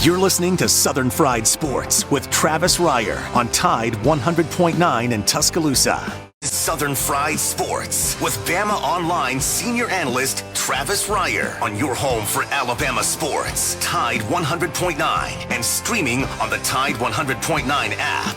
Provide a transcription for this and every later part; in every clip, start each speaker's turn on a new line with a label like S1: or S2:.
S1: You're listening to Southern Fried Sports with Travis Reier on Tide 100.9 in Tuscaloosa. Southern Fried Sports with Bama Online senior analyst Travis Reier on your home for Alabama sports. Tide 100.9 and streaming on the Tide 100.9 app.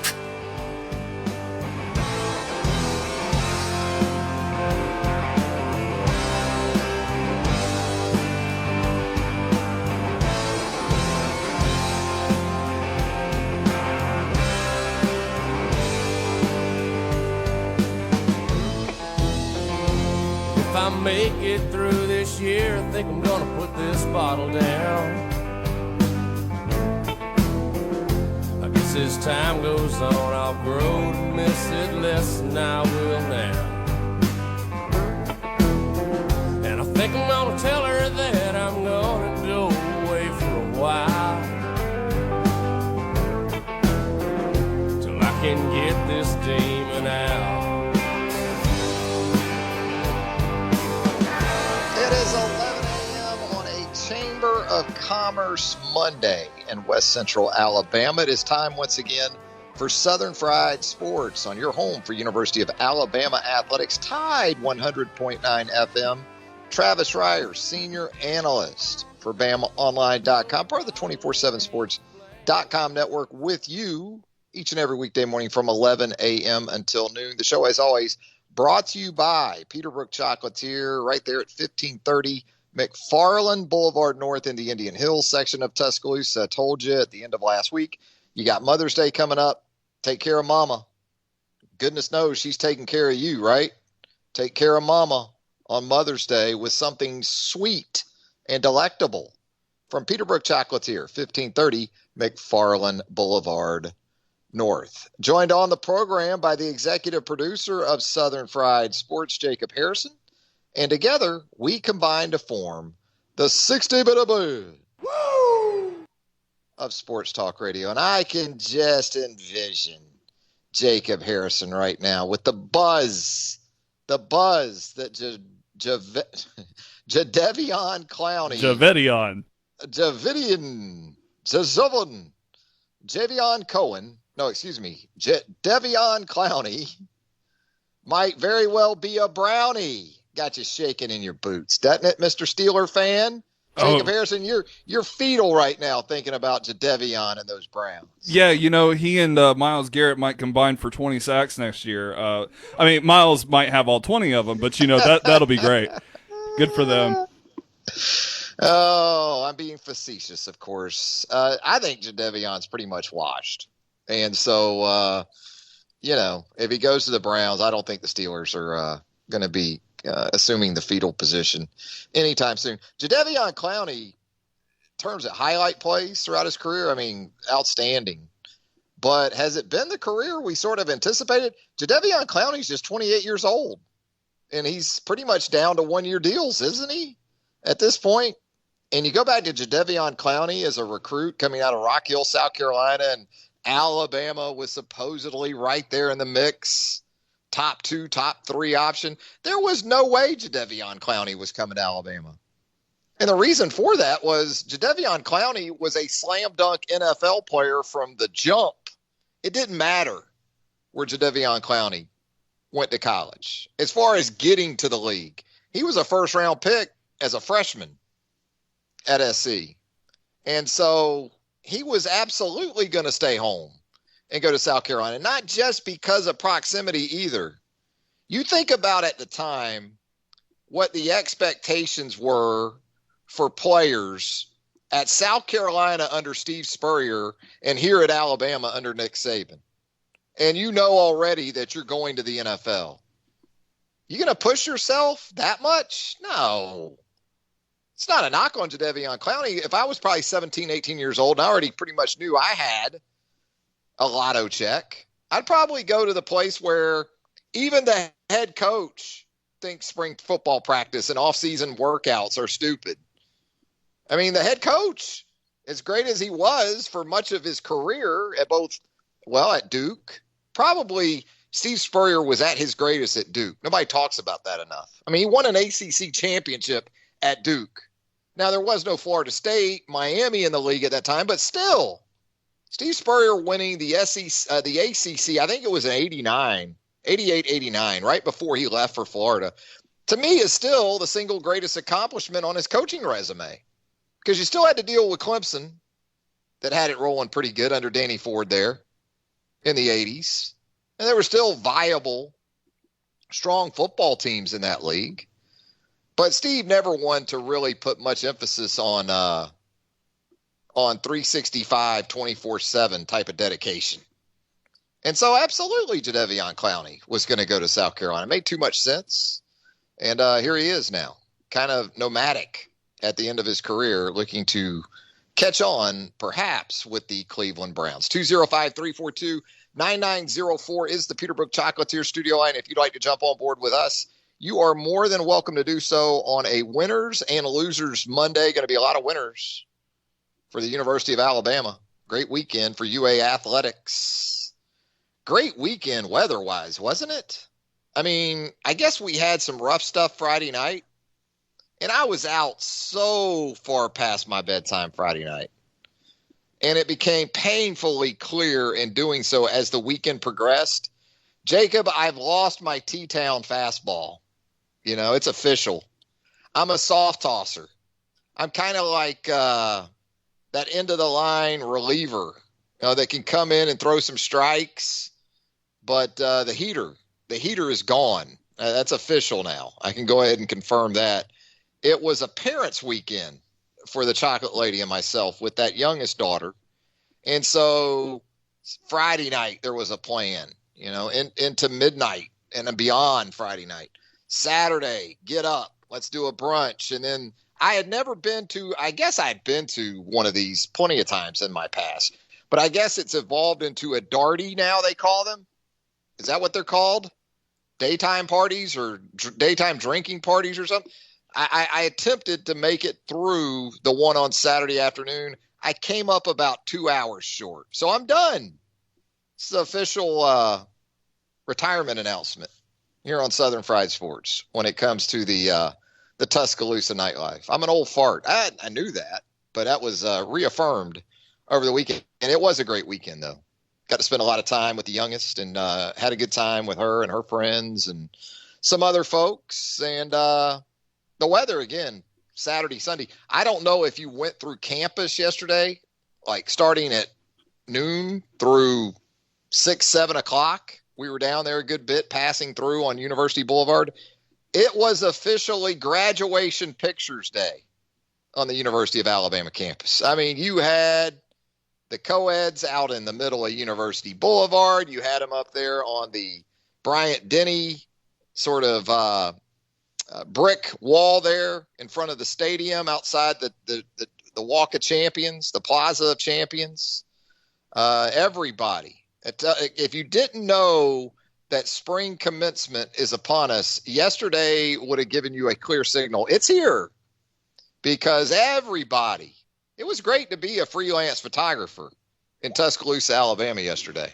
S2: Make it through this year, I think I'm gonna put this bottle down. I guess as time goes on, I'll grow to miss it less than I will now. And I think I'm gonna tell her that I'm gonna go away for a while, till I can get this demon out.
S3: It is 11 a.m. on a Chamber of Commerce Monday in West Central Alabama. It is time once again for Southern Fried Sports on your home for University of Alabama Athletics, Tide 100.9 FM. Travis Reier, senior analyst for BamaOnline.com, part of the 247sports.com network, with you each and every weekday morning from 11 a.m. until noon. The show, as always, brought to you by Peterbrook Chocolatier, right there at 1530 McFarland Boulevard North in the Indian Hills section of Tuscaloosa. I told you at the end of last week, you got Mother's Day coming up. Take care of Mama. Goodness knows she's taking care of you, right? Take care of Mama on Mother's Day with something sweet and delectable from Peterbrook Chocolatier, 1530 McFarland Boulevard North. Joined on the program by the executive producer of Southern Fried Sports, Jacob Harrison. And together, we combine to form the 60-minute buzz of Sports Talk Radio. And I can just envision Jacob Harrison right now with the buzz that Jadeveon Clowney. Javion Cohen. No, excuse me. Devion Clowney might very well be a brownie. Got you shaking in your boots, doesn't it, Mr. Steeler fan? Jacob Harrison, you're fetal right now thinking about Jadeveon and those Browns.
S4: Yeah, he and Myles Garrett might combine for 20 sacks next year. Myles might have all 20 of them, but that'll be great. Good for them.
S3: Oh, I'm being facetious, of course. I think Jadeveon's pretty much washed. And so, if he goes to the Browns, I don't think the Steelers are going to be assuming the fetal position anytime soon. Jadeveon Clowney, in terms of highlight plays throughout his career, outstanding. But has it been the career we sort of anticipated? Jadeveon Clowney's just 28 years old, and he's pretty much down to one-year deals, isn't he, at this point? And you go back to Jadeveon Clowney as a recruit coming out of Rock Hill, South Carolina, and Alabama was supposedly right there in the mix, top 2, top 3 option. There was no way Jadeveon Clowney was coming to Alabama. And the reason for that was Jadeveon Clowney was a slam dunk NFL player from the jump. It didn't matter where Jadeveon Clowney went to college. As far as getting to the league, he was a first-round pick as a freshman at SC. And so he was absolutely going to stay home and go to South Carolina, not just because of proximity either. You think about at the time what the expectations were for players at South Carolina under Steve Spurrier and here at Alabama under Nick Saban. And you know already that you're going to the NFL. You going to push yourself that much? No. It's not a knock on Jadeveon Clowney. If I was probably 17, 18 years old and I already pretty much knew I had a lotto check, I'd probably go to the place where even the head coach thinks spring football practice and off-season workouts are stupid. The head coach, as great as he was for much of his career at Duke, probably Steve Spurrier was at his greatest at Duke. Nobody talks about that enough. He won an ACC championship at Duke. Now, there was no Florida State, Miami in the league at that time, but still, Steve Spurrier winning the the ACC, I think it was in 88-89, right before he left for Florida, to me is still the single greatest accomplishment on his coaching resume. Because you still had to deal with Clemson that had it rolling pretty good under Danny Ford there in the 80s. And there were still viable, strong football teams in that league. But Steve never wanted to really put much emphasis on 365, 24/7 type of dedication. And so absolutely Jadeveon Clowney was going to go to South Carolina. It made too much sense. And here he is now, kind of nomadic at the end of his career, looking to catch on perhaps with the Cleveland Browns. 205-342-9904 is the Peterbrook Chocolatier studio line. If you'd like to jump on board with us, you are more than welcome to do so on a winners and losers Monday. Going to be a lot of winners for the University of Alabama. Great weekend for UA Athletics. Great weekend weather-wise, wasn't it? I mean, I guess we had some rough stuff Friday night. And I was out so far past my bedtime Friday night. And it became painfully clear in doing so as the weekend progressed. Jacob, I've lost my T-Town fastball. You know, it's official. I'm a soft tosser. I'm kind of like that end-of-the-line reliever, that can come in and throw some strikes. But the heater is gone. That's official now. I can go ahead and confirm that. It was a parents' weekend for the Chocolate Lady and myself with that youngest daughter. And so Friday night, there was a plan, into midnight and beyond Friday night. Saturday, get up, let's do a brunch. And then I guess I'd been to one of these plenty of times in my past, but I guess it's evolved into a darty now, they call them. Is that what they're called? Daytime parties or daytime drinking parties or something? I attempted to make it through the one on Saturday afternoon. I came up about 2 hours short. So I'm done. It's the official retirement announcement here on Southern Fried Sports when it comes to the Tuscaloosa nightlife. I'm an old fart. I knew that, but that was reaffirmed over the weekend. And it was a great weekend, though. Got to spend a lot of time with the youngest and had a good time with her and her friends and some other folks. And the weather, again, Saturday, Sunday. I don't know if you went through campus yesterday, like starting at noon through 6, 7 o'clock. We were down there a good bit, passing through on University Boulevard. It was officially graduation pictures day on the University of Alabama campus. I mean, you had the co-eds out in the middle of University Boulevard. You had them up there on the Bryant-Denny sort of brick wall there in front of the stadium outside the Walk of Champions, the Plaza of Champions. Everybody. If you didn't know that spring commencement is upon us, yesterday would have given you a clear signal. It's here because everybody. It was great to be a freelance photographer in Tuscaloosa, Alabama yesterday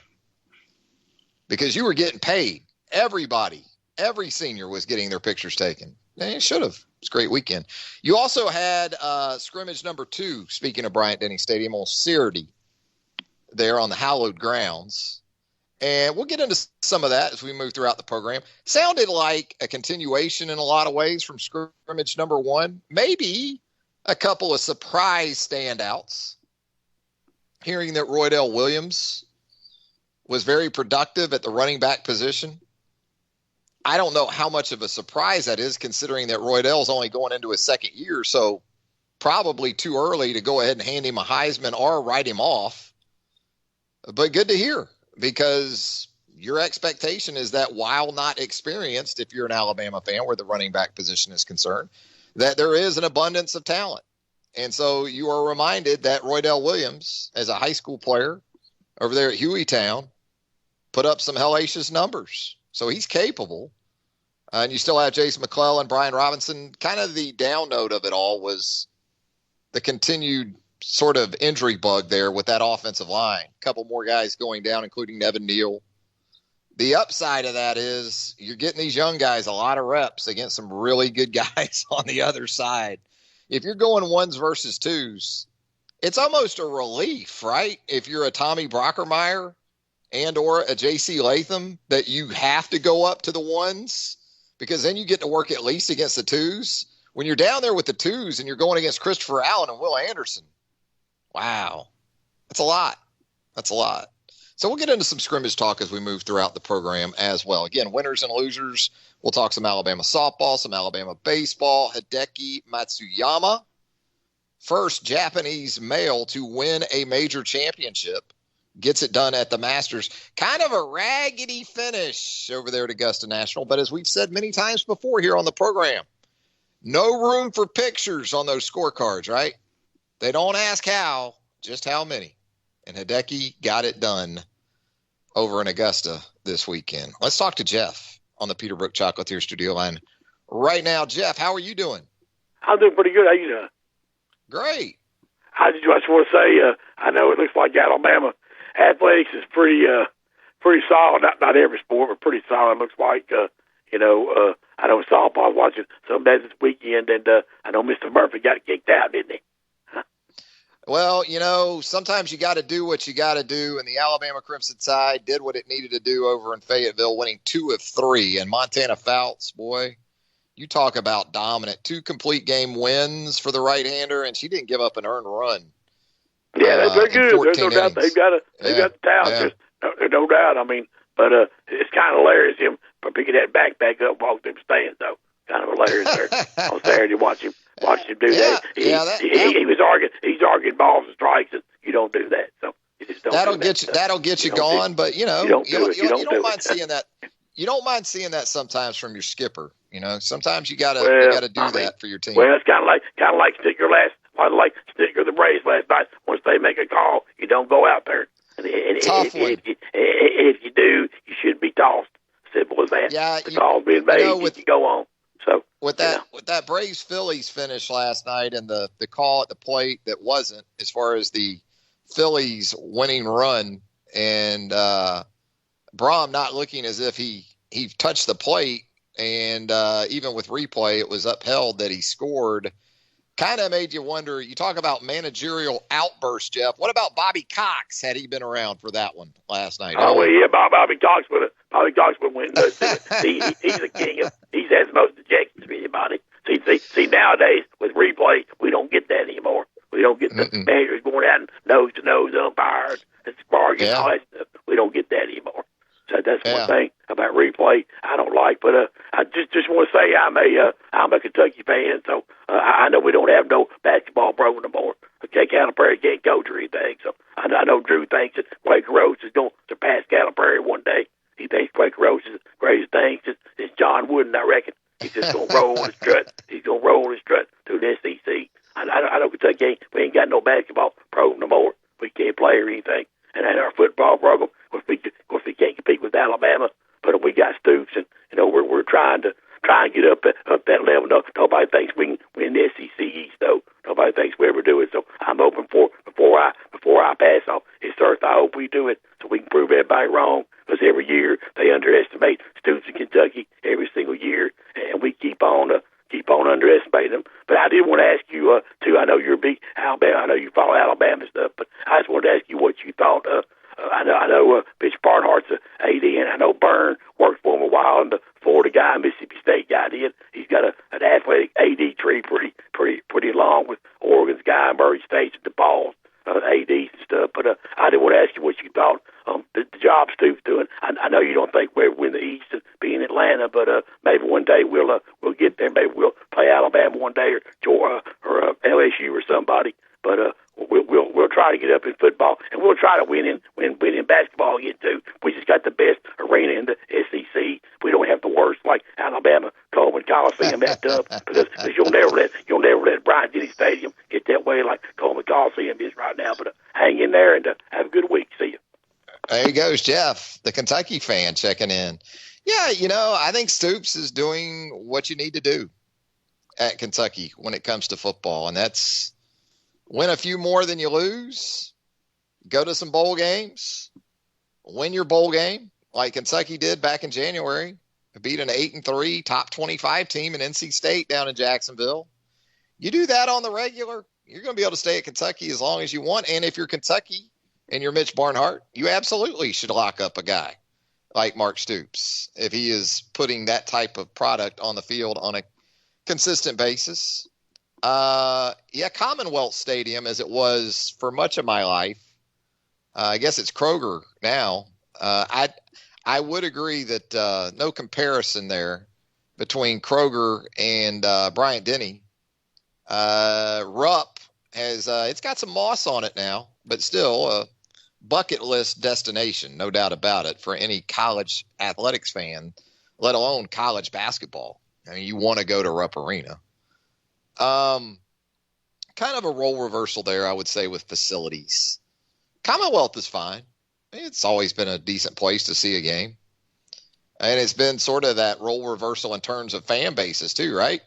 S3: because you were getting paid. Everybody. Every senior was getting their pictures taken. They should have. It's a great weekend. You also had scrimmage number 2, speaking of Bryant-Denny Stadium, on Saturday there on the hallowed grounds. And we'll get into some of that as we move throughout the program. Sounded like a continuation in a lot of ways from scrimmage number 1. Maybe a couple of surprise standouts. Hearing that Roydell Williams was very productive at the running back position. I don't know how much of a surprise that is, considering that Roydell's only going into his second year, so probably too early to go ahead and hand him a Heisman or write him off. But good to hear, because your expectation is that while not experienced, if you're an Alabama fan where the running back position is concerned, that there is an abundance of talent. And so you are reminded that Roydell Williams, as a high school player over there at Hueytown, put up some hellacious numbers. So he's capable. And you still have Jason McClellan, Brian Robinson. Kind of the down note of it all was the continued sort of injury bug there with that offensive line. A couple more guys going down, including Nevin Neal. The upside of that is you're getting these young guys a lot of reps against some really good guys on the other side. if you're going ones versus twos, it's almost a relief, right? If you're a Tommy Brockermeyer and or a J.C. Latham, that you have to go up to the ones, because then you get to work at least against the twos. When you're down there with the twos and you're going against Christopher Allen and Will Anderson, wow, that's a lot. That's a lot. So we'll get into some scrimmage talk as we move throughout the program as well. Again, winners and losers. We'll talk some Alabama softball, some Alabama baseball. Hideki Matsuyama, first Japanese male to win a major championship, gets it done at the Masters. Kind of a raggedy finish over there at Augusta National, but as we've said many times before here on the program, no room for pictures on those scorecards, right? They don't ask how, just how many. And Hideki got it done over in Augusta this weekend. Let's talk to Jeff on the Peterbrook Chocolatier studio line right now. Jeff, how are you doing?
S5: I'm doing pretty good. How you doing?
S3: Great.
S5: I just want to say, I know it looks like Alabama athletics is pretty solid. Not every sport, but pretty solid. It looks like, I know softball. I was watching some days this weekend, and I know Mr. Murphy got kicked out, didn't he?
S3: Well, sometimes you got to do what you got to do, and the Alabama Crimson Tide did what it needed to do over in Fayetteville, winning 2 of 3. And Montana Fouts, boy, you talk about dominant. 2 complete game wins for the right-hander, and she didn't give up an earned run.
S5: Yeah, they're good. There's no doubt they've got the talent.
S3: Yeah.
S5: There's no doubt. I mean, but it's kind of hilarious him picking that backpack up, walking them stands, though. Kind of hilarious there on Saturday. Watch him do that. He was arguing. He's arguing balls and strikes, and you don't do that. So you just don't.
S3: That'll get you going. But you don't mind seeing that. You don't mind seeing that sometimes from your skipper. Sometimes you gotta do that for your team.
S5: Well, it's kind of like Sticker the Braves last night. Once they make a call, you don't go out there.
S3: Tough one.
S5: If you do, you should be tossed. Simple as that.
S3: Yeah,
S5: the call's being made. You go on. So
S3: with that Braves Phillies finish last night and the call at the plate that wasn't, as far as the Phillies winning run, and Braum not looking as if he touched the plate, and even with replay it was upheld that he scored, kind of made you wonder. You talk about managerial outbursts, Jeff. What about Bobby Cox? Had he been around for that one last night?
S5: Oh, well, yeah, Bobby Cox would win. He's a king. He's had the most ejections of anybody. See, nowadays with replay, we don't get that anymore. We don't get the managers going out and nose-to-nose umpires and sparking and all that stuff. We don't get that anymore. So that's one thing about replay I don't like. But I just want to say I'm a Kentucky fan, so I know we don't have no basketball program no more. Okay, Calipari can't coach or anything, so I know Drew thinks that Quaker Rhodes is going to surpass Calipari one day. He thinks Quaker Rhodes is the greatest thing since John Wooden, I reckon. He's just going to roll and strut. He's going to roll and strut through the SEC. I know Kentucky we ain't got no basketball program no more. We can't play or anything. And our football program, of course, we can't compete with Alabama, but we got Stoops, and we're trying to get up that level. Nobody thinks we can win the SEC East, though. Nobody thinks we ever do it. So I'm hoping before I pass off his Earth, I hope we do it so we can prove everybody wrong. Because every year they underestimate Stoops in Kentucky every single year, and we keep on underestimating them. But I did want to ask you too. I know you're a big Alabama. I know you follow Alabama stuff, but I just wanted to ask you what you thought. I know Pitch Barnhart's a AD, and I know Byrne worked for him a while, and the Florida guy, Mississippi State guy did. He's got an athletic AD tree pretty long with Oregon's guy, Murray State, and DePaul's ADs and stuff. But I did want to ask you what you thought the job Stoops doing. I know you don't think we'll win the East and be in Atlanta, but maybe one day we'll get there. Maybe we'll play Alabama one day or LSU or somebody. But we'll try to get up in football, and we'll try to win in basketball again too. We just got the best arena in the SEC. We don't have the worst like Alabama Coleman Coliseum at Dub, because you'll never let Bryant Denny Stadium get that way like Coleman Coliseum is right now. But hang in there and have a good week. See you.
S3: There he goes, Jeff, the Kentucky fan checking in. Yeah, I think Stoops is doing what you need to do at Kentucky when it comes to football, and that's win a few more than you lose, go to some bowl games, win your bowl game like Kentucky did back in January, beat an 8-3 top 25 team in NC State down in Jacksonville. You do that on the regular, you're going to be able to stay at Kentucky as long as you want. And if you're Kentucky and you're Mitch Barnhart, you absolutely should lock up a guy like Mark Stoops if he is putting that type of product on the field on a consistent basis. Commonwealth Stadium, as it was for much of my life, I guess it's Kroger now. I would agree that no comparison there between Kroger and Bryant Denny. Rupp has it's got some moss on it now, but still a bucket list destination, no doubt about it, for any college athletics fan, let alone college basketball. I mean, you want to go to Rupp Arena. Kind of a role reversal there, I would say, with facilities. Commonwealth is fine. It's always been a decent place to see a game. And it's been sort of that role reversal in terms of fan bases too, right?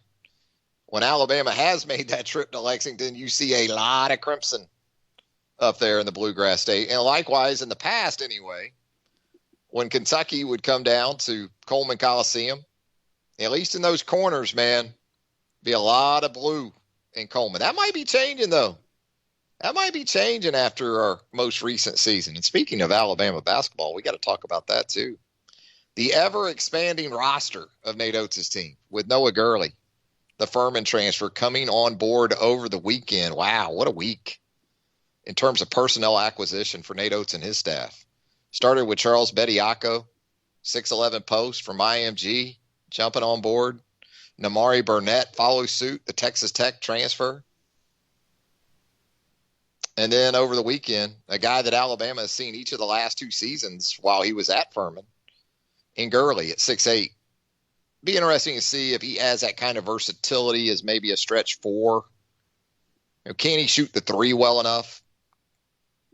S3: When Alabama has made that trip to Lexington, you see a lot of crimson up there in the Bluegrass State. And likewise, in the past anyway, when Kentucky would come down to Coleman Coliseum, at least in those corners, man, be a lot of blue in Coleman. That might be changing, though. That might be changing after our most recent season. And speaking of Alabama basketball, we got to talk about that too. The ever-expanding roster of Nate Oates' team with Noah Gurley, the Furman transfer, coming on board over the weekend. Wow, what a week in terms of personnel acquisition for Nate Oates and his staff. Started with Charles Bediako, 6'11" post from IMG, jumping on board. Namari Burnett follows suit, the Texas Tech transfer. And then over the weekend, a guy that Alabama has seen each of the last two seasons while he was at Furman, in Gurley at 6'8". Be interesting to see if he has that kind of versatility as maybe a stretch four. You know, can he shoot the three well enough?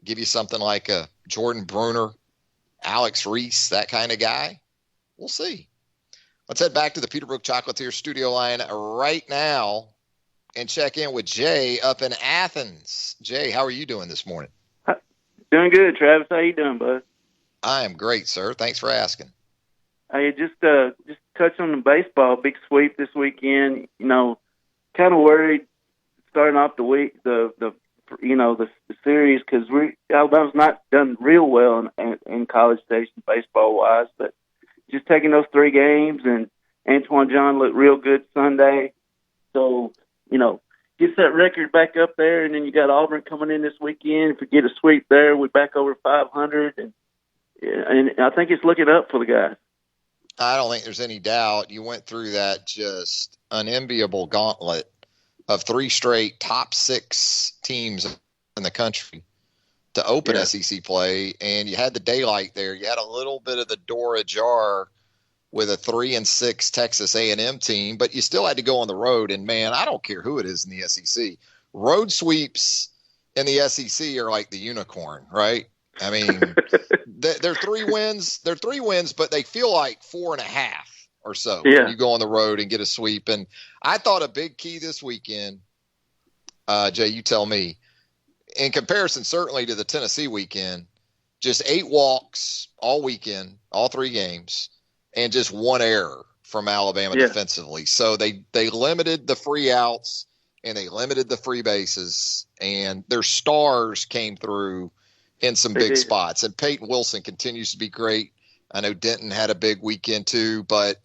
S3: Give you something like a Jordan Bruner, Alex Reese, that kind of guy? We'll see. Let's head back to the Peterbrook Chocolatier studio line right now and check in with Jay up in Athens. Jay, how are you doing this morning?
S6: Doing good, Travis. How you doing, bud?
S3: I am great, sir. Thanks for asking.
S6: Hey, just touch on the baseball. Big sweep this weekend. You know, kind of worried starting off the week, the series, because Alabama's not done real well in College Station baseball wise, but just taking those three games, and Antoine John looked real good Sunday. So, you know, gets that record back up there, and then you got Auburn coming in this weekend. If we get a sweep there, we're back over 500, and I think it's looking up for the guys.
S3: I don't think there's any doubt. You went through that just unenviable gauntlet of three straight top six teams in the country to open SEC play, and you had the daylight there. You had a little bit of the door ajar with a 3-6 Texas A&M team, but you still had to go on the road. And man, I don't care who it is in the SEC. Road sweeps in the SEC are like the unicorn, right? I mean, they're 3 wins. They're 3 wins, but they feel like 4.5 or so.
S6: Yeah.
S3: When you go on the road and get a sweep. And I thought a big key this weekend, Jay, you tell me, in comparison certainly to the Tennessee weekend, just 8 walks all weekend, all 3 games, and just 1 error from Alabama defensively. So they limited the free outs and they limited the free bases, and their stars came through in some big spots. And Peyton Wilson continues to be great. I know Denton had a big weekend too, but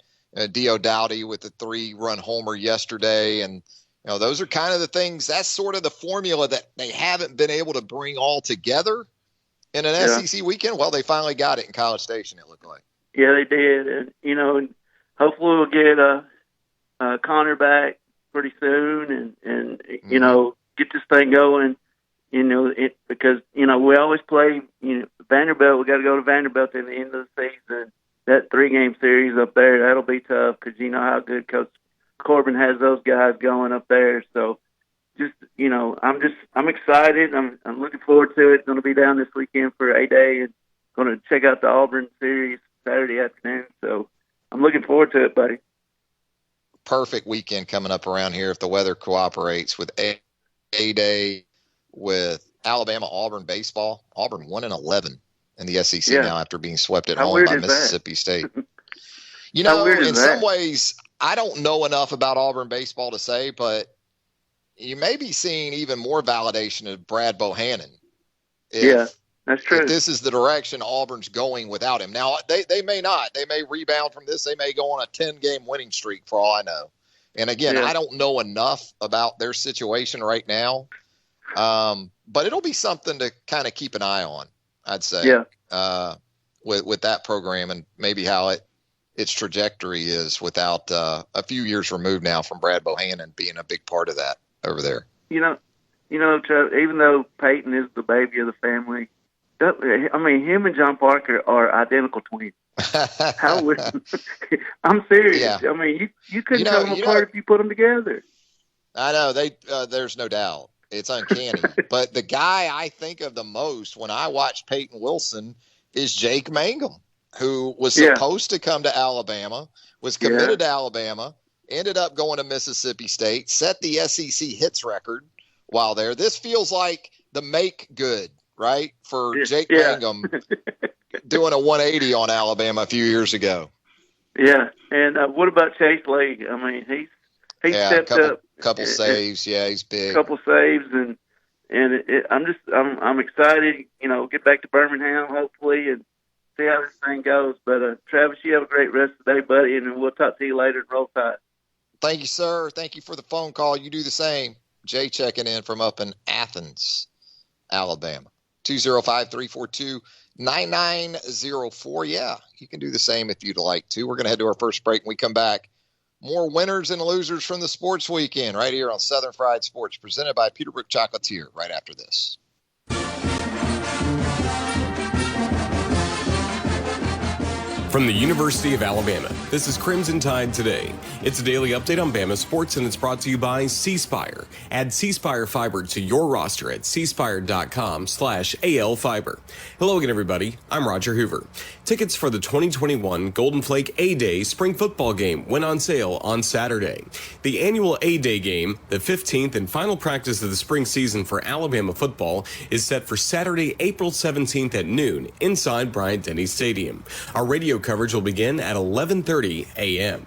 S3: Dio Dowdy with the 3-run homer yesterday. And, you know, those are kind of the things, that's sort of the formula that they haven't been able to bring all together in an SEC weekend. Well, they finally got it in College Station, it looked like.
S6: Yeah, they did. And, you know, and hopefully we'll get Connor back pretty soon and you know, get this thing going. You know, because, you know, we always play, you know, Vanderbilt. We got to go to Vanderbilt at the end of the season. That 3-game series up there, that'll be tough because you know how good Coach Corbin has those guys going up there. So, just, you know, I'm excited. I'm looking forward to it. Going to be down this weekend for a day and going to check out the Auburn series Saturday afternoon. So, I'm looking forward to it, buddy.
S3: Perfect weekend coming up around here if the weather cooperates with a day. With Alabama Auburn baseball. Auburn 1-11 in the SEC now after being swept at home by Mississippi State. You know, in some ways, I don't know enough about Auburn baseball to say, but you may be seeing even more validation of Brad Bohannon.
S6: Yeah, that's true.
S3: If this is the direction Auburn's going without him. Now, they may not. They may rebound from this. They may go on a 10-game winning streak for all I know. And, again, I don't know enough about their situation right now. But it'll be something to kind of keep an eye on, I'd say, with that program and maybe how its trajectory is without a few years removed now from Brad Bohannon being a big part of that over there.
S6: You know, Chuck, even though Peyton is the baby of the family, I mean, him and John Parker are identical twins. I'm serious.
S3: Yeah.
S6: I mean, you couldn't tell them apart if you put them together.
S3: I know. There's no doubt. It's uncanny. But the guy I think of the most when I watch Peyton Wilson is Jake Mangum, who was supposed to come to Alabama, was committed to Alabama, ended up going to Mississippi State, set the SEC hits record while there. This feels like the make good, right, for Jake Mangum doing a 180 on Alabama a few years ago. Yeah,
S6: and what about Chase Lee? I mean, he stepped up.
S3: Couple saves, he's big.
S6: Couple saves, and I'm excited. You know, get back to Birmingham hopefully and see how this thing goes. But Travis, you have a great rest of the day, buddy, and we'll talk to you later. Roll Tide.
S3: Thank you, sir. Thank you for the phone call. You do the same. Jay checking in from up in Athens, Alabama. 205-342-9904. Yeah, you can do the same if you'd like to. We're going to head to our first break. When we come back, more winners and losers from the sports weekend right here on Southern Fried Sports, presented by Peterbrook Chocolatier right after this.
S7: From the University of Alabama, this is Crimson Tide Today. It's a daily update on Bama sports, and it's brought to you by C Spire. Add C Spire Fiber to your roster at cspire.com/ALFiber. Hello again, everybody. I'm Roger Hoover. Tickets for the 2021 Golden Flake A-Day Spring Football Game went on sale on Saturday. The annual A-Day game, the 15th and final practice of the spring season for Alabama football, is set for Saturday, April 17th at noon inside Bryant-Denny Stadium. Our radio coverage will begin at 11:30 a.m.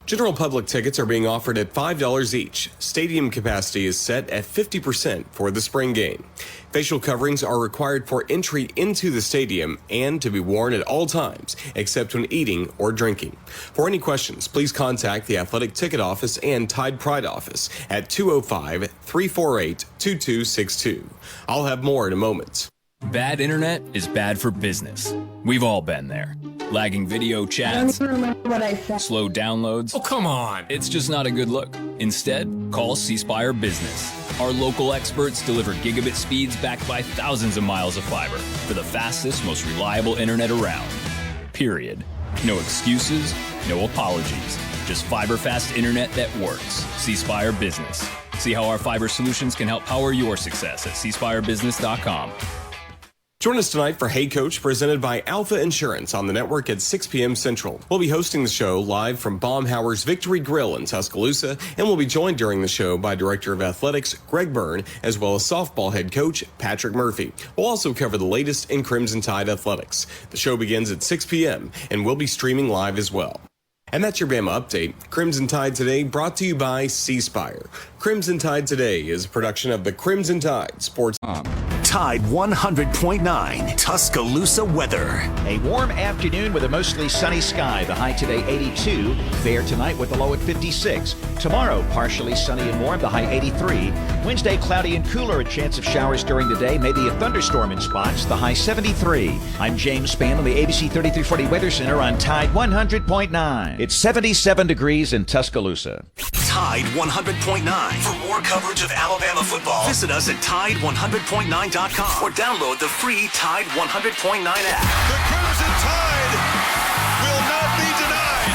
S7: General public tickets are being offered at $5 each. Stadium capacity is set at 50% for the spring game. Facial coverings are required for entry into the stadium and to be worn at all times, except when eating or drinking. For any questions, please contact the Athletic Ticket Office and Tide Pride Office at 205-348-2262. I'll have more in a moment.
S8: Bad internet is bad for business. We've all been there. Lagging video chats, slow downloads. Oh, come on. It's just not a good look. Instead, call C Spire Business. Our local experts deliver gigabit speeds backed by thousands of miles of fiber for the fastest, most reliable internet around. Period. No excuses, no apologies. Just fiber-fast internet that works. C Spire Business. See how our fiber solutions can help power your success at cspirebusiness.com.
S7: Join us tonight for Hey Coach, presented by Alpha Insurance on the network at 6 p.m. Central. We'll be hosting the show live from Baumhauer's Victory Grill in Tuscaloosa, and we'll be joined during the show by Director of Athletics Greg Byrne, as well as softball head coach Patrick Murphy. We'll also cover the latest in Crimson Tide athletics. The show begins at 6 p.m., and we'll be streaming live as well. And that's your Bama update. Crimson Tide Today, brought to you by C Spire. Crimson Tide Today is a production of the Crimson Tide Sports.
S1: Tide 100.9 Tuscaloosa weather.
S9: A warm afternoon with a mostly sunny sky. The high today 82. Fair tonight with the low at 56. Tomorrow partially sunny and warm. The high 83. Wednesday cloudy and cooler. A chance of showers during the day. Maybe a thunderstorm in spots. The high 73. I'm James Spann on the ABC 3340 Weather Center on Tide 100.9. It's 77 degrees in Tuscaloosa.
S1: Tide 100.9. For more coverage of Alabama football, visit us at Tide100.9.com or download the free Tide 100.9 app.
S10: The Crimson Tide will not be denied.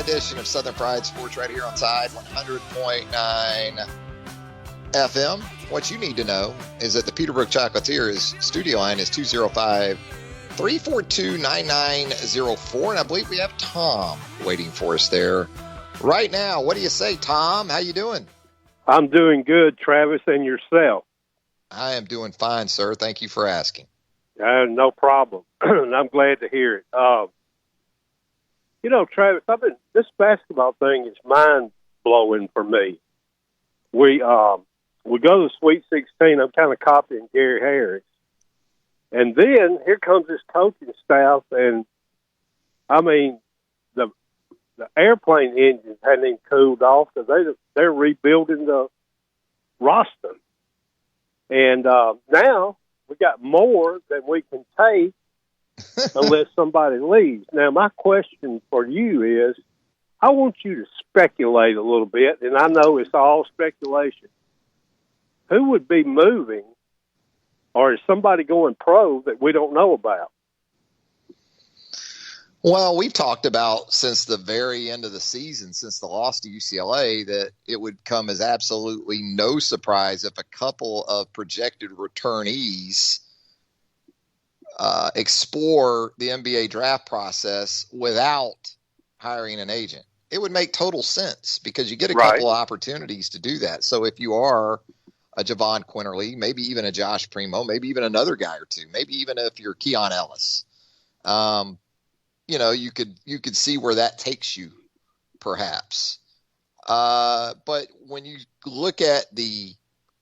S3: edition of Southern Fried Sports right here on Tide 100.9 FM. What you need to know is that the Peterbrook Chocolatier studio line is 205-342-9904, and I believe we have Tom waiting for us there right now. What do you say, Tom? How you doing?
S11: I'm doing good, Travis, and yourself.
S3: I am doing fine, sir. Thank you for asking.
S11: No problem. I'm glad to hear it. Travis, this basketball thing is mind-blowing for me. We go to the Sweet 16. I'm kind of copying Gary Harris. And then here comes this coaching staff, and, the airplane engines hadn't even cooled off, so they're rebuilding the roster. And now we got more than we can take unless somebody leaves. Now, my question for you is, I want you to speculate a little bit, and I know it's all speculation. Who would be moving, or is somebody going pro that we don't know about?
S3: Well, we've talked about since the very end of the season, since the loss to UCLA, that it would come as absolutely no surprise if a couple of projected returnees explore the NBA draft process without hiring an agent. It would make total sense because you get a couple of opportunities to do that. So if you are a Javon Quinterly, maybe even a Josh Primo, maybe even another guy or two, maybe even if you're Keon Ellis, you could see where that takes you, perhaps. But when you look at the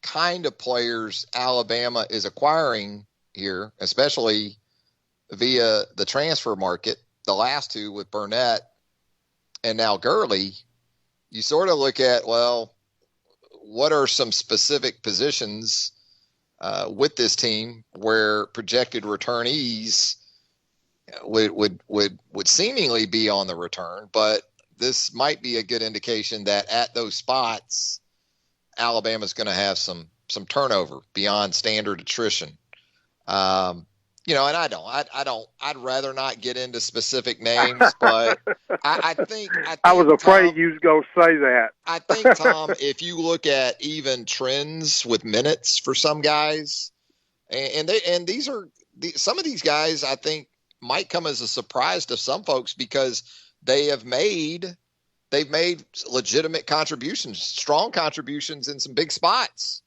S3: kind of players Alabama is acquiring here, especially via the transfer market, the last two with Burnett and now Gurley, you sort of look at, well, what are some specific positions with this team where projected returnees would seemingly be on the return, but this might be a good indication that at those spots, Alabama's going to have some turnover beyond standard attrition. And I'd rather not get into specific names, but I think
S11: I was afraid
S3: Tom,
S11: you was going to say that.
S3: I think, Tom, if you look at even trends with minutes for some guys, and these are some of these guys, I think, might come as a surprise to some folks because they've made legitimate contributions, strong contributions in some big spots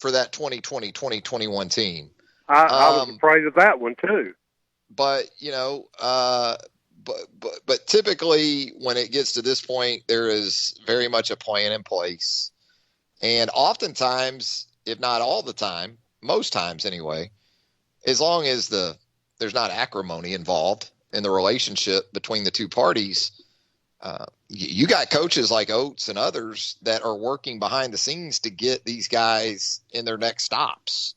S3: for that 2020-2021 team.
S11: I was afraid of that one too.
S3: But but typically when it gets to this point, there is very much a plan in place, and oftentimes, if not all the time, most times anyway, as long as there's not acrimony involved in the relationship between the two parties, you got coaches like Oates and others that are working behind the scenes to get these guys in their next stops,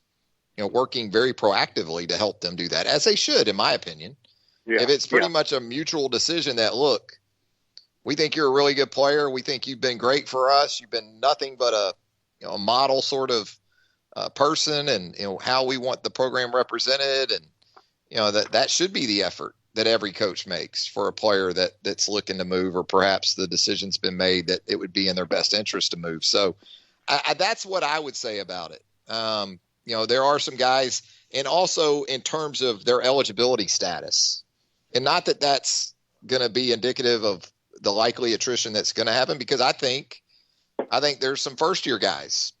S3: working very proactively to help them do that, as they should, in my opinion. Yeah, if it's pretty much a mutual decision that, look, we think you're a really good player. We think you've been great for us. You've been nothing but a model sort of person, and how we want the program represented, and that should be the effort that every coach makes for a player that's looking to move, or perhaps the decision's been made that it would be in their best interest to move. So that's what I would say about it. There are some guys, and also in terms of their eligibility status, and not that that's going to be indicative of the likely attrition that's going to happen, because I think there's some first-year guys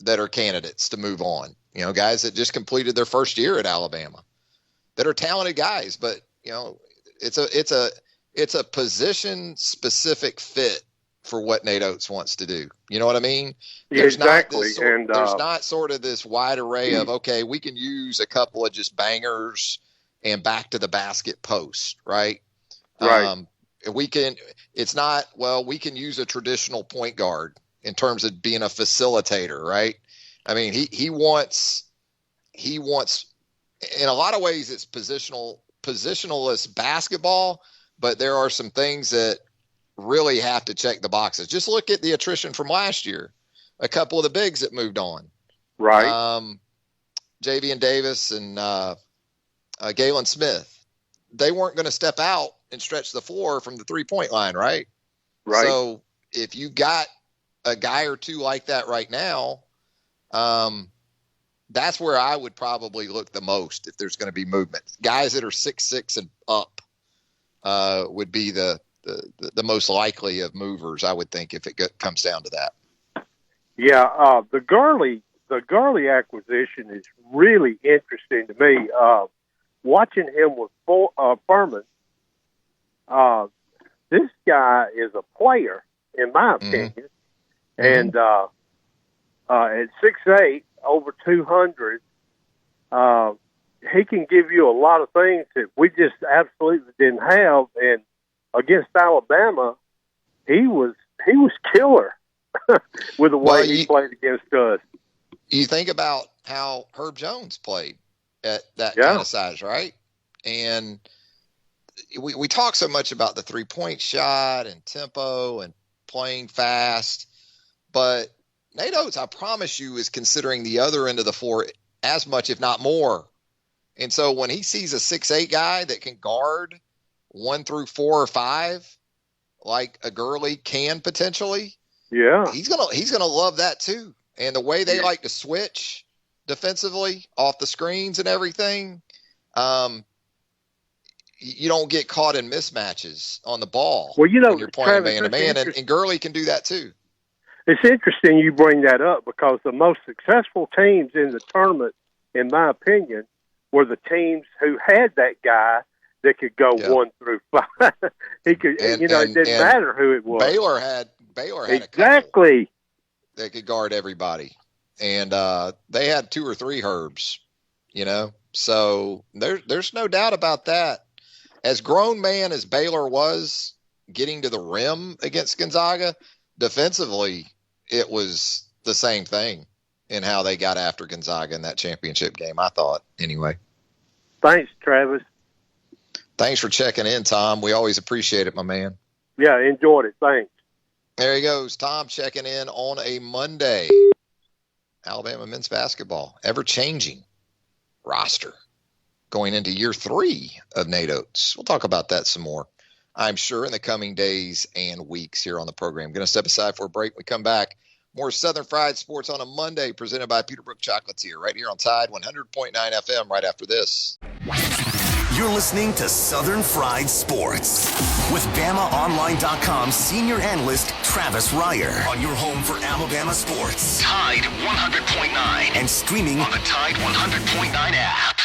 S3: that are candidates to move on, guys that just completed their first year at Alabama that are talented guys, but it's a position specific fit for what Nate Oates wants to do. You know what I mean? There's
S11: exactly.
S3: There's not sort of this wide array of, okay, we can use a couple of just bangers and back to the basket post, right?
S11: Right.
S3: We can use a traditional point guard in terms of being a facilitator, right? I mean, he wants, in a lot of ways it's positionalist basketball, but there are some things that really have to check the boxes. Just look at the attrition from last year. A couple of the bigs that moved on.
S11: Right.
S3: Javian Davis and Galen Smith. They weren't going to step out and stretch the floor from the 3-point line, right?
S11: Right.
S3: So if you got a guy or two like that right now, that's where I would probably look the most if there's going to be movement. Guys that are 6'6" and up would be the most likely of movers, I would think, if it comes down to that.
S11: Yeah, the Gurley acquisition is really interesting to me. Watching him with Furman, this guy is a player, in my opinion, and at 6'8", over 200, he can give you a lot of things that we just absolutely didn't have. And against Alabama, he was killer with the way he played against us.
S3: You think about how Herb Jones played at that kind of size, right? And we talk so much about the 3-point shot and tempo and playing fast, but Nate Oates, I promise you, is considering the other end of the floor as much, if not more. And so when he sees a 6'8" guy that can guard 1 through 4 or 5, like a Gurley can potentially, he's gonna love that too. And the way they like to switch defensively off the screens and everything, you don't get caught in mismatches on the ball.
S11: Well, when
S3: you're playing man-to-man, and Gurley can do that too.
S11: It's interesting you bring that up because the most successful teams in the tournament, in my opinion, were the teams who had that guy that could go 1 through 5. He could, it didn't matter who it was.
S3: Baylor had
S11: exactly
S3: a that could guard everybody, and they had 2 or 3 Herbs. So there's no doubt about that. As grown man as Baylor was getting to the rim against Gonzaga, defensively, it was the same thing in how they got after Gonzaga in that championship game, I thought, anyway.
S11: Thanks, Travis.
S3: Thanks for checking in, Tom. We always appreciate it, my man.
S11: Yeah, enjoyed it. Thanks.
S3: There he goes, Tom checking in on a Monday. Alabama men's basketball, ever-changing roster going into year 3 of Nate Oates. We'll talk about that some more, I'm sure, in the coming days and weeks here on the program. Going to step aside for a break. We come back. More Southern Fried Sports on a Monday presented by Peterbrook Chocolatier right here on Tide 100.9 FM right after this.
S1: You're listening to Southern Fried Sports with BamaOnline.com senior analyst Travis Reier on your home for Alabama sports. Tide 100.9 and streaming on the Tide 100.9 app.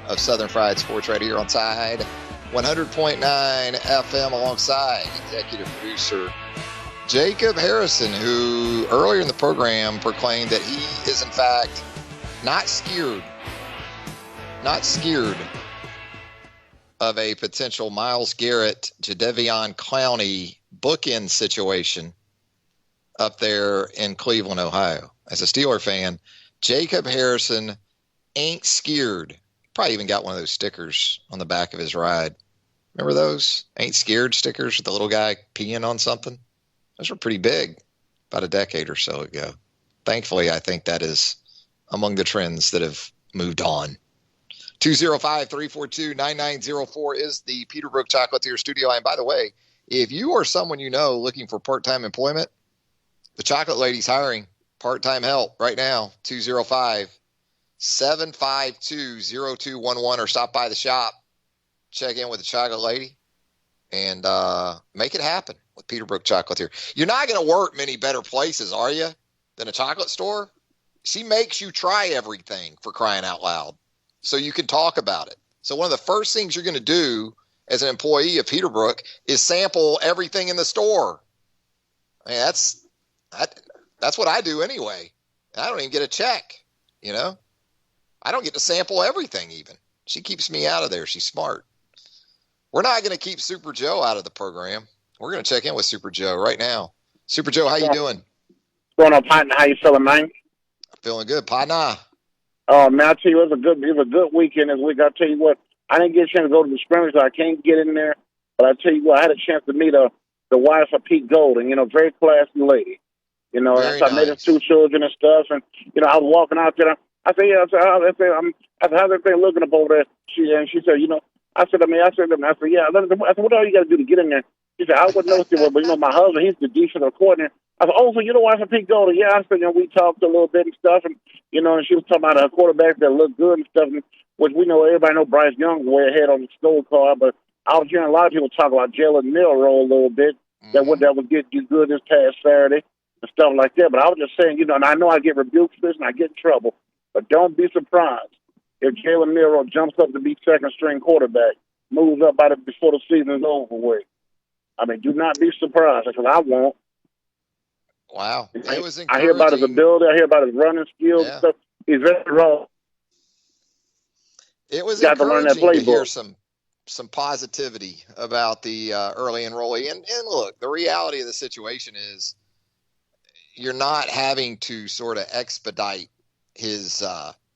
S1: Of Southern Fried Sports right here on Tide 100.9 FM alongside executive producer Jacob Harrison, who earlier in the program proclaimed that he is in fact not scared of a potential Myles Garrett, Jadeveon Clowney bookend situation up there in Cleveland, Ohio. As a Steeler fan, Jacob Harrison ain't scared. Probably even got one of those stickers on the back of his ride. Remember those? Ain't scared stickers with the little guy peeing on something? Those were pretty big about a decade or so ago. Thankfully, I think that is among the trends that have moved on. 205-342-9904 is the Peterbrook Chocolatier studio line. By the way, if you or someone you know looking for part-time employment, the Chocolate Lady's hiring part-time help right now. 205-752-0211 or stop by the shop, check in with the Chocolate Lady, and make it happen with Peterbrook Chocolatier. You're not going to work many better places, are you, than a chocolate store? She makes you try everything, for crying out loud, so you can talk about it. So one of the first things you're going to do as an employee of Peterbrook is sample everything in the store. I mean, that's what I do anyway. I don't even get a check, you know.
S3: I don't get to sample everything even. She keeps me out of there. She's smart. We're not going to keep Super Joe out of the program. We're going to check in with Super Joe right now. Super Joe, how you doing?
S12: What's going on, partner? How you feeling, man?
S3: Feeling good, partner.
S12: Oh, man, I tell you, it was a good weekend this week. I tell you what, I didn't get a chance to go to the scrimmage, so I can't get in there. But I tell you what, I had a chance to meet the wife of Pete Golden. Very classy lady.
S3: Very
S12: I met his 2 children and stuff, and I was walking out there. I said, yeah, how's everything looking up over there? She said, I said, yeah. I said, what all you got to do to get in there? She said, I wouldn't know. She said, but my husband, he's the defensive coordinator. I said, oh, so you're the wife of Pete Golden? Yeah. I said, we talked a little bit and stuff, and and she was talking about her quarterback that looked good and stuff, which we know everybody know Bryce Young's way ahead on the scorecard, but I was hearing a lot of people talk about Jalen Milroe a little bit. That would get you good this past Saturday and stuff like that. But I was just saying, and I know I get rebuked for this and I get in trouble, but don't be surprised if Jalen Milroe jumps up to be second-string quarterback, moves up before the season is over with. I mean, do not be surprised, because I won't.
S3: Wow. It was encouraging.
S12: I hear about his ability. I hear about his running skills and stuff. He's very raw.
S3: It was
S12: got to learn that
S3: encouraging to hear
S12: playbook.
S3: some positivity about the early enrollee. And look, the reality of the situation is you're not having to sort of expedite his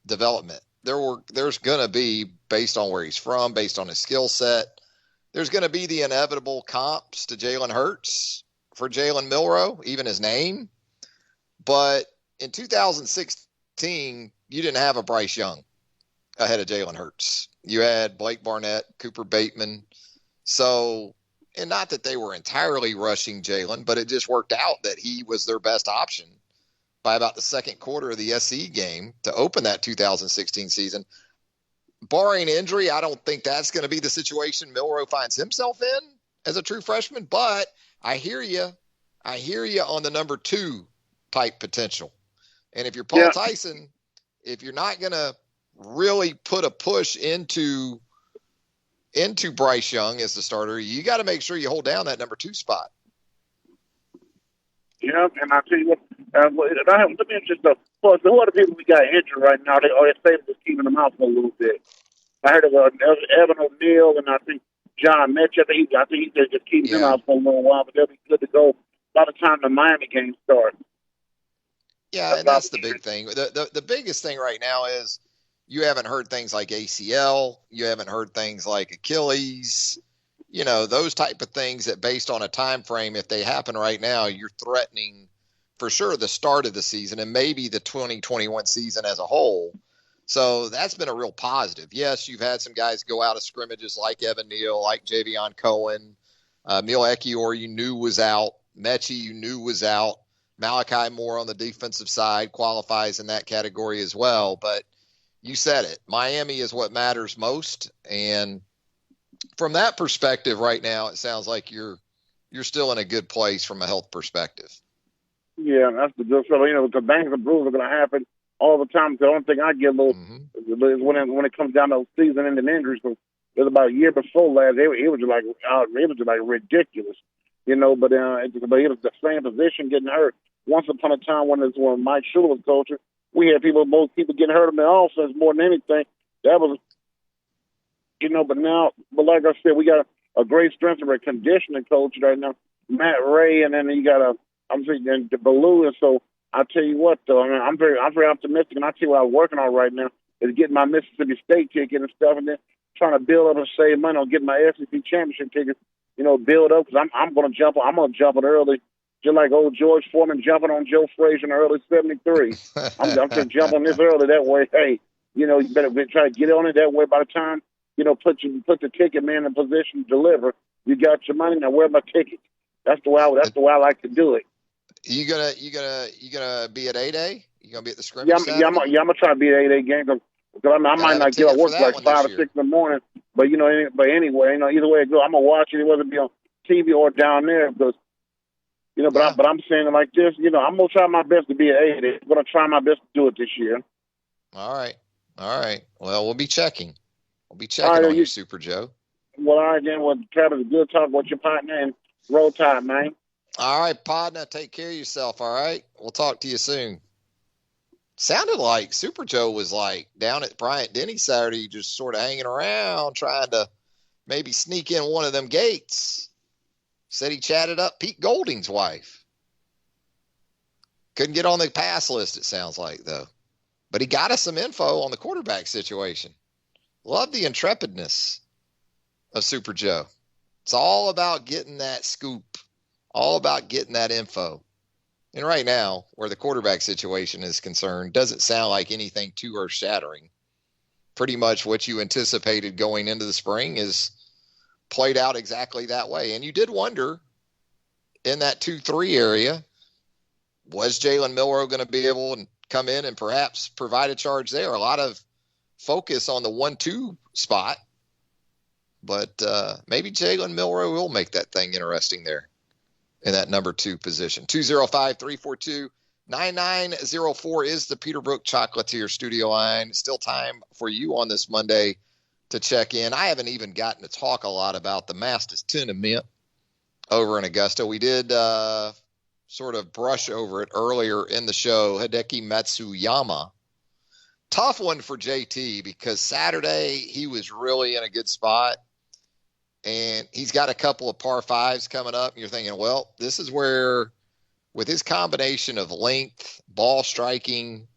S3: development. There's going to be, based on where he's from, based on his skill set, there's going to be the inevitable comps to Jalen Hurts for Jalen Milroe, even his name. But in 2016, you didn't have a Bryce Young ahead of Jalen Hurts. You had Blake Barnett, Cooper Bateman. So, and not that they were entirely rushing Jalen, but it just worked out that he was their best option by about the second quarter of the SC game to open that 2016 season. Barring injury, I don't think that's going to be the situation Milroe finds himself in as a true freshman, but I hear you. I hear you on the number 2 type potential. And if you're Paul Tyson, if you're not going to really put a push into Bryce Young as the starter, you got to make sure you hold down that number 2 spot.
S12: Yeah, and I'll tell you what, let me just, who are the people we got injured right now? They're just keeping them out for a little bit. I heard of Evan O'Neal, and I think John Metch. I think he's just keeping them out for a little while, but they'll be good to go by the time the Miami game starts.
S3: Yeah, and that's the big thing. The biggest thing right now is you haven't heard things like ACL. You haven't heard things like Achilles. Those type of things that, based on a time frame, if they happen right now, you're threatening for sure the start of the season and maybe the 2021 season as a whole. So that's been a real positive. Yes, you've had some guys go out of scrimmages like Evan Neal, like Javion Cohen, Neil Ekiyor you knew was out, Mechie you knew was out, Malachi Moore on the defensive side qualifies in that category as well. But you said it, Miami is what matters most, and from that perspective right now, it sounds like you're still in a good place from a health perspective.
S12: Yeah, that's the good stuff. Because bangs and bruises are going to happen all the time. The only thing I get a little is when it comes down to season-ending injuries. So it was about a year before last. It was just like ridiculous, But it was the same position getting hurt. Once upon a time, when Mike Shula was coaching, we had most people getting hurt in the offense more than anything. That was, but like I said, we got a great strength and conditioning coach right now, Matt Ray, and then you got I'm thinking the Baloo. And so I tell you what, though, I'm very optimistic, and I tell you what I'm working on right now is getting my Mississippi State ticket and stuff, and then trying to build up and save money on getting my SEC championship ticket. Build up, because I'm going to jump. I'm going to jump it early, just like old George Foreman jumping on Joe Frazier in the early '73. I'm going to jump on this early. That way, hey, you better try to get on it. That way, by the time put the ticket man in position to deliver, you got your money. Now, where's my ticket? That's the way I like to do it.
S3: You gonna be at 8A? You gonna be at the scrimmage?
S12: I'm gonna try to be at 8A game because I might not get out work like 5 or 6 in the morning. But anyway, either way it goes, I'm gonna watch it whether it be on TV or down there because But I'm saying it like this. I'm gonna try my best to be at 8A. I'm gonna try my best to do it this year.
S3: All right. Well, we'll be checking. On you, Super Joe.
S12: Well, all right, then. Well, Travis, good talk with your partner and roll tide, man.
S3: All right, partner. Take care of yourself, all right? We'll talk to you soon. sounded like Super Joe was like down at Bryant Denny Saturday, just sort of hanging around, trying to maybe sneak in one of them gates. Said he chatted up Pete Golding's wife. Couldn't get on the pass list, it sounds like, though. But he got us some info on the quarterback situation. Love the intrepidness of Super Joe. It's all about getting that scoop, all about getting that info. And right now, where the quarterback situation is concerned, doesn't sound like anything too earth-shattering. Pretty much what you anticipated going into the spring is played out exactly that way. And you did wonder in that 2-3 area, was Jalen Milroe going to be able to come in and perhaps provide a charge there? A lot of focus on the 1-2 spot, but maybe Jalen Milroe will make that thing interesting there in that number 2 position. 205-342-9904 is the Peterbrook Chocolatier studio line. Still time for you on this Monday to check in. I haven't even gotten to talk a lot about the Masters Tournament over in Augusta. We did sort of brush over it earlier in the show. Hideki Matsuyama. Tough one for JT because Saturday he was really in a good spot. And he's got a couple of par 5s coming up. And you're thinking, well, this is where, with his combination of length, ball striking,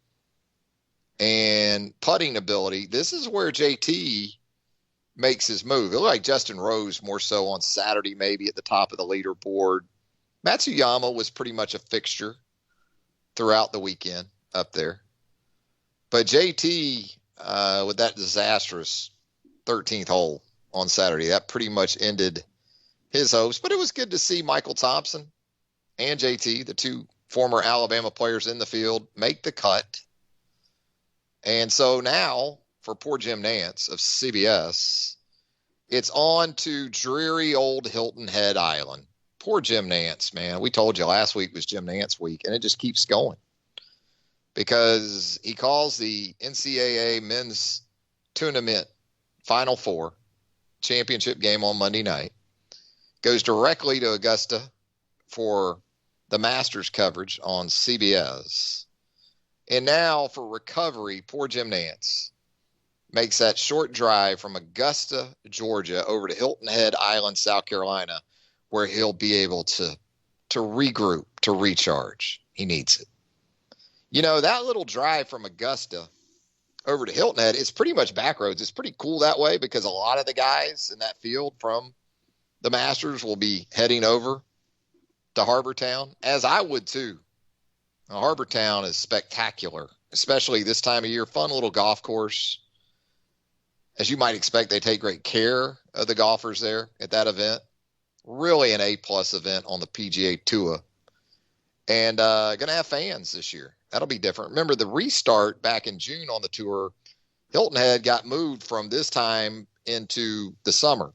S3: and putting ability, this is where JT makes his move. It looked like Justin Rose more so on Saturday, maybe at the top of the leaderboard. Matsuyama was pretty much a fixture throughout the weekend up there. But JT, with that disastrous 13th hole on Saturday, that pretty much ended his hopes. But it was good to see Michael Thompson and JT, the 2 former Alabama players in the field, make the cut. And so now, for poor Jim Nance of CBS, it's on to dreary old Hilton Head Island. Poor Jim Nance, man. We told you last week was Jim Nance week, and it just keeps going. Because he calls the NCAA men's tournament Final Four championship game on Monday night, goes directly to Augusta for the Masters coverage on CBS. And now for recovery, poor Jim Nance makes that short drive from Augusta, Georgia, over to Hilton Head Island, South Carolina, where he'll be able to regroup, to recharge. He needs it. You know, that little drive from Augusta over to Hilton Head is pretty much back roads. It's pretty cool that way because a lot of the guys in that field from the Masters will be heading over to Harbor Town, as I would too. Now, Harbor Town is spectacular, especially this time of year. Fun little golf course. As you might expect, they take great care of the golfers there at that event. Really an A-plus event on the PGA Tour. And going to have fans this year. That'll be different. Remember the restart back in June on the tour, Hilton Head got moved from this time into the summer.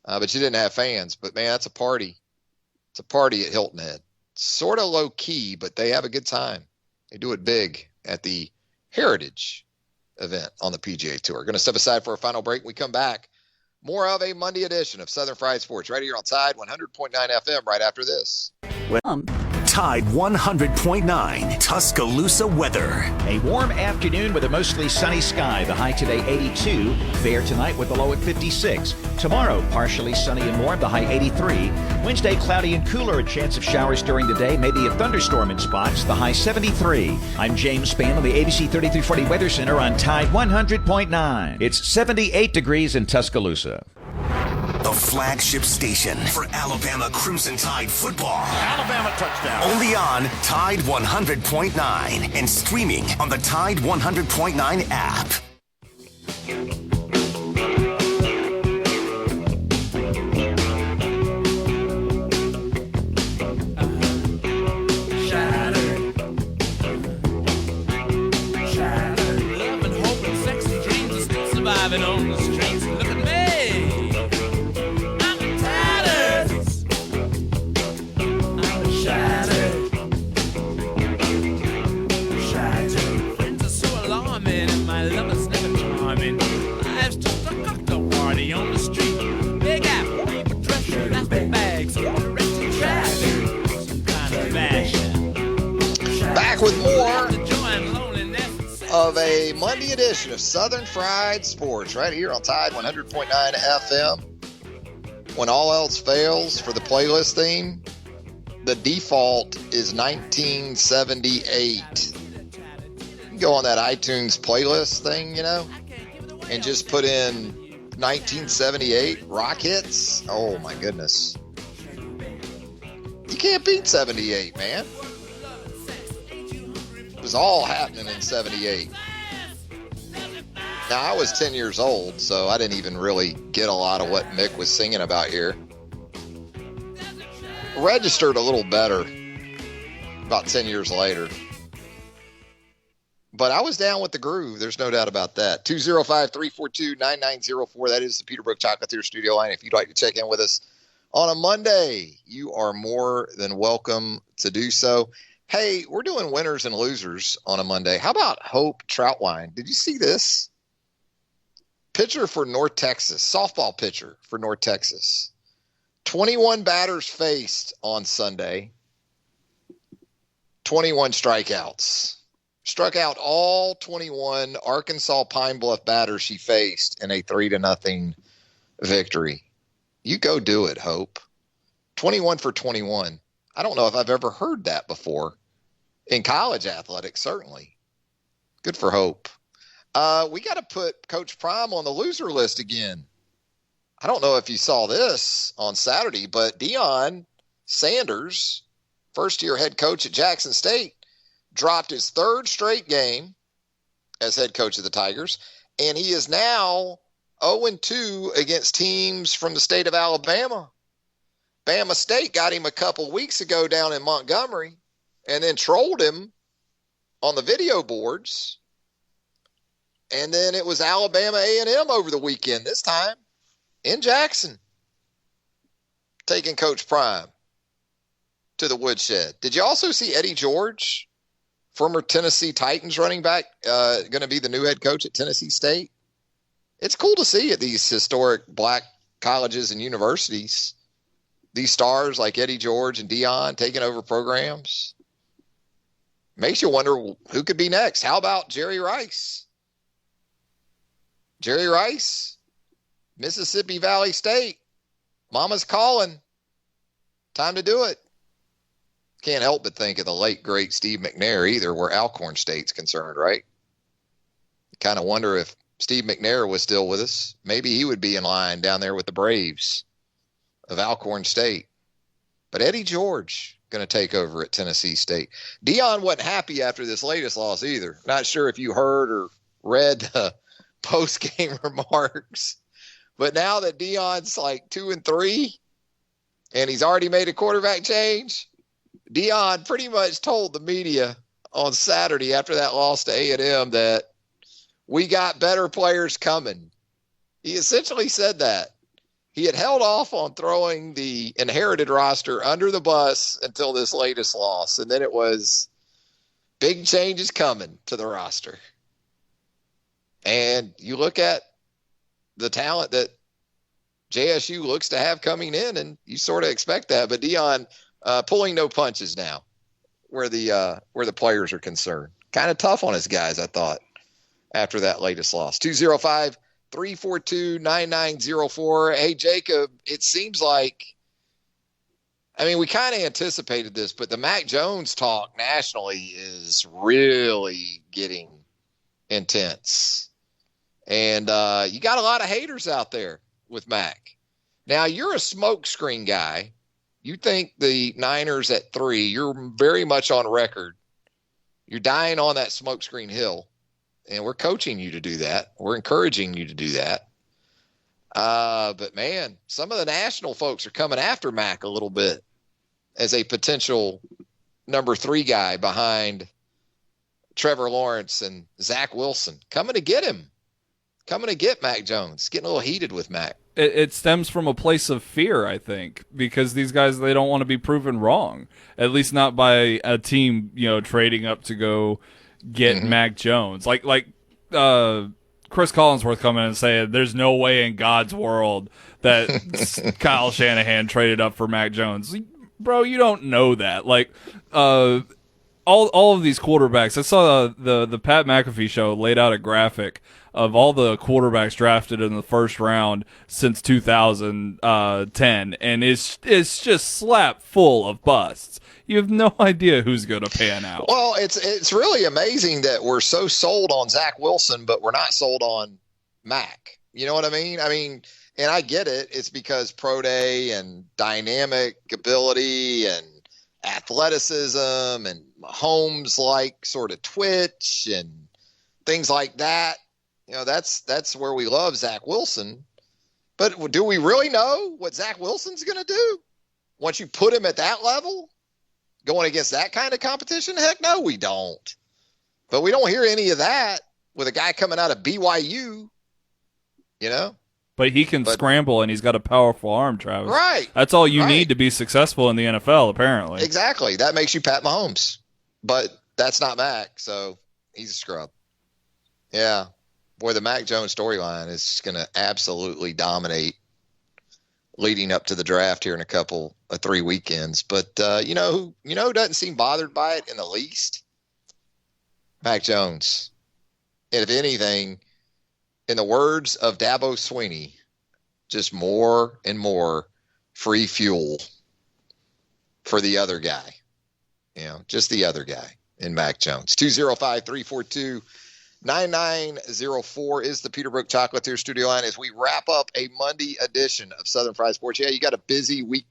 S3: But you didn't have fans. But, man, that's a party. It's a party at Hilton Head. Sort of low-key, but they have a good time. They do it big at the Heritage event on the PGA Tour. Going to step aside for a final break. When we come back, more of a Monday edition of Southern Fried Sports right here on Tide 100.9 FM right after this.
S1: Tide 100.9 Tuscaloosa weather.
S9: A warm afternoon with a mostly sunny sky. The high today 82. Fair tonight with the low at 56. Tomorrow partially sunny and warm. The high 83. Wednesday cloudy and cooler. A chance of showers during the day. Maybe a thunderstorm in spots. The high 73. I'm James Spann on the ABC 3340 Weather Center on Tide 100.9. It's 78 degrees in Tuscaloosa.
S1: The flagship station for Alabama Crimson Tide football.
S10: Alabama touchdown.
S1: Only on Tide 100.9 and streaming on the Tide 100.9 app.
S2: Shattered. Love and hope and sexy dreams are still surviving on the streets. Look at me.
S3: Back with more Monday edition of Southern Fried Sports right here on Tide 100.9 FM. When all else fails for the playlist theme, the default is 1978. You go on that iTunes playlist thing, and just put in 1978 rock hits. Oh my goodness. You can't beat 78, man. It was all happening in 78. Now, I was 10 years old, so I didn't even really get a lot of what Mick was singing about here. Registered a little better about 10 years later. But I was down with the groove. There's no doubt about that. 205-342-9904. That is the Peterbrook Chocolatier studio line. If you'd like to check in with us on a Monday, you are more than welcome to do so. Hey, we're doing winners and losers on a Monday. How about Hope Troutwine? Did you see this? Pitcher for North Texas, softball pitcher for North Texas. 21 batters faced on Sunday. 21 strikeouts. Struck out all 21 Arkansas Pine Bluff batters she faced in a 3-0 victory. You go do it, Hope. 21 for 21. I don't know if I've ever heard that before. In college athletics, certainly. Good for Hope. We got to put Coach Prime on the loser list again. I don't know if you saw this on Saturday, but Deion Sanders, first-year head coach at Jackson State, dropped his third straight game as head coach of the Tigers, and he is now 0-2 against teams from the state of Alabama. Bama State got him a couple weeks ago down in Montgomery and then trolled him on the video boards. And then it was Alabama A&M over the weekend, this time in Jackson, taking Coach Prime to the woodshed. Did you also see Eddie George, former Tennessee Titans running back, going to be the new head coach at Tennessee State? It's cool to see at these historic black colleges and universities, these stars like Eddie George and Deion taking over programs. Makes you wonder who could be next. How about Jerry Rice? Jerry Rice, Mississippi Valley State. Mama's calling. Time to do it. Can't help but think of the late, great Steve McNair either, where Alcorn State's concerned, right? Kind of wonder if Steve McNair was still with us. Maybe he would be in line down there with the Braves of Alcorn State. But Eddie George going to take over at Tennessee State. Deion wasn't happy after this latest loss either. Not sure if you heard or read the post-game remarks. But now that Deion's like 2-3 and he's already made a quarterback change, Deion pretty much told the media on Saturday after that loss to A&M that we got better players coming. He essentially said that. He had held off on throwing the inherited roster under the bus until this latest loss. And then it was big changes coming to the roster. And you look at the talent that JSU looks to have coming in, and you sort of expect that. But Deion pulling no punches now where the players are concerned. Kind of tough on his guys, I thought, after that latest loss. 205-342-9904. Hey, Jacob, it seems like, we kind of anticipated this, but the Mac Jones talk nationally is really getting intense. And you got a lot of haters out there with Mac. Now, you're a smokescreen guy. You think the Niners at 3, you're very much on record. You're dying on that smokescreen hill. And we're coaching you to do that. We're encouraging you to do that. But, man, some of the national folks are coming after Mac a little bit as a potential number 3 guy behind Trevor Lawrence and Zach Wilson. Coming to get him. Coming to get Mac Jones. Getting a little heated with Mac.
S4: It stems from a place of fear, I think, because these guys, they don't want to be proven wrong, at least not by a team, trading up to go get Mac Jones. Like Chris Collinsworth coming in and saying there's no way in God's world that Kyle Shanahan traded up for Mac Jones. Bro, you don't know that. All all of these quarterbacks. I saw the Pat McAfee show laid out a graphic of all the quarterbacks drafted in the first round since 2010, and it's just slap full of busts. You have no idea who's going to pan out.
S3: Well, it's really amazing that we're so sold on Zach Wilson, but we're not sold on Mac. You know what I mean? And I get it. It's because pro day and dynamic ability and athleticism and Mahomes like sort of twitch and things like that. You know, that's where we love Zach Wilson. But do we really know what Zach Wilson's going to do once you put him at that level? Going against that kind of competition? Heck no, we don't. But we don't hear any of that with a guy coming out of BYU, you know?
S4: But he can scramble, and he's got a powerful arm, Travis.
S3: Right.
S4: That's all you need to be successful in the NFL, apparently.
S3: Exactly. That makes you Pat Mahomes. But that's not Mac, so he's a scrub. Yeah. Boy, the Mac Jones storyline is just going to absolutely dominate leading up to the draft here in a couple of 3 weekends. But you know who doesn't seem bothered by it in the least? Mac Jones. And if anything, in the words of Dabo Swinney, just more and more free fuel for the other guy. You know, just the other guy in Mac Jones. 205-342-9904 is the Peterbrook Chocolatier studio line as we wrap up a Monday edition of Southern Fried Sports. Yeah, you got a busy week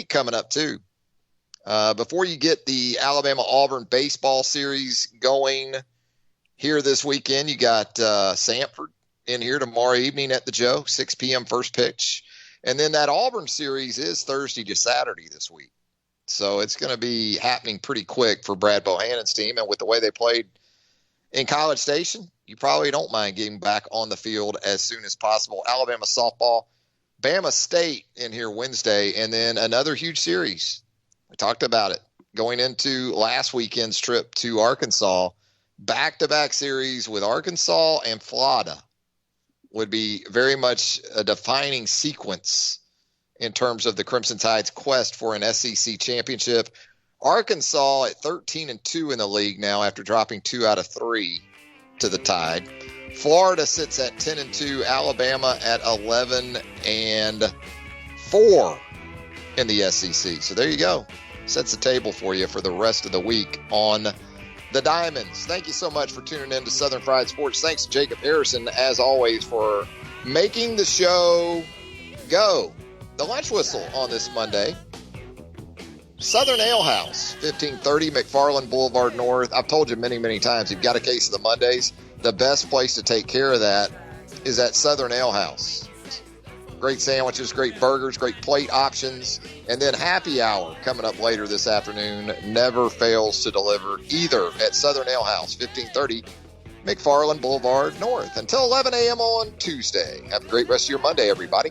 S3: coming up too. Before you get the Alabama-Auburn baseball series going here this weekend, you got Sanford in here tomorrow evening at the Joe, 6 p.m. first pitch. And then that Auburn series is Thursday to Saturday this week. So it's going to be happening pretty quick for Brad Bohannon's team. And with the way they played in College Station, you probably don't mind getting back on the field as soon as possible. Alabama softball, Bama State in here Wednesday, and then another huge series. I talked about it going into last weekend's trip to Arkansas. Back-to-back series with Arkansas and Florida would be very much a defining sequence in terms of the Crimson Tide's quest for an SEC championship. Arkansas at 13-2 in the league now after dropping 2 out of 3 to the Tide. Florida sits at 10-2. Alabama at 11-4 in the SEC. So there you go. Sets the table for you for the rest of the week on the Diamonds. Thank you so much for tuning in to Southern Fried Sports. Thanks to Jacob Harrison, as always, for making the show go. The lunch whistle on this Monday. Southern Ale House, 1530 McFarland Boulevard North. I've told you many, many times, you've got a case of the Mondays. The best place to take care of that is at Southern Ale House. Great sandwiches, great burgers, great plate options. And then happy hour coming up later this afternoon never fails to deliver either at Southern Ale House, 1530 McFarland Boulevard North. Until 11 a.m. on Tuesday. Have a great rest of your Monday, everybody.